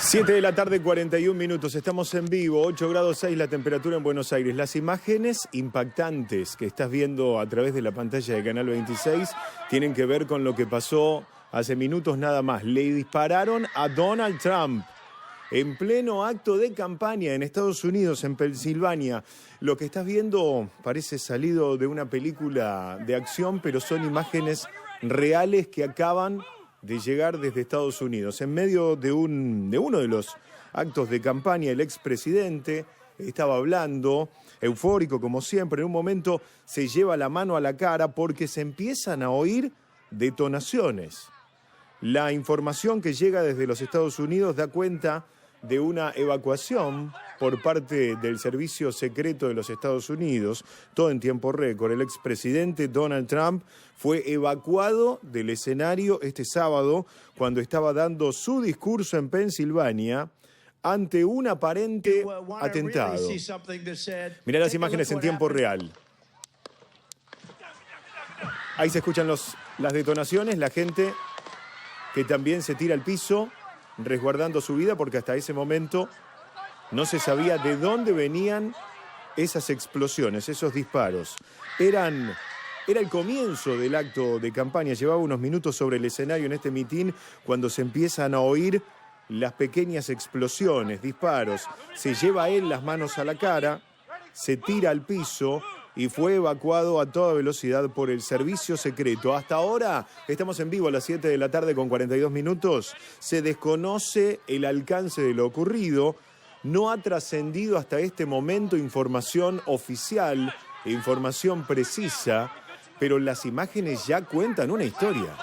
7 de la tarde, 41 minutos. Estamos en vivo, 8 grados 6 la temperatura en Buenos Aires. Las imágenes impactantes que estás viendo a través de la pantalla de Canal 26 tienen que ver con lo que pasó hace minutos nada más. Le dispararon a Donald Trump en pleno acto de campaña en Estados Unidos, en Pensilvania. Lo que estás viendo parece salido de una película de acción, pero son imágenes reales que acaban de llegar desde Estados Unidos. En medio de uno de los actos de campaña, el expresidente estaba hablando, eufórico como siempre. En un momento se lleva la mano a la cara porque se empiezan a oír detonaciones. La información que llega desde los Estados Unidos da cuenta de una evacuación por parte del Servicio Secreto de los Estados Unidos, todo en tiempo récord. El expresidente Donald Trump fue evacuado del escenario este sábado cuando estaba dando su discurso en Pensilvania ante un aparente atentado. Mirá las imágenes en tiempo real. Ahí se escuchan las detonaciones, la gente que también se tira al piso, resguardando su vida, porque hasta ese momento no se sabía de dónde venían esas explosiones, esos disparos. Era el comienzo del acto de campaña, llevaba unos minutos sobre el escenario en este mitin cuando se empiezan a oír las pequeñas explosiones, disparos. Se lleva él las manos a la cara, se tira al piso y fue evacuado a toda velocidad por el servicio secreto. Hasta ahora, estamos en vivo a las 7 de la tarde con 42 minutos. Se desconoce el alcance de lo ocurrido. No ha trascendido hasta este momento información oficial, información precisa, pero las imágenes ya cuentan una historia.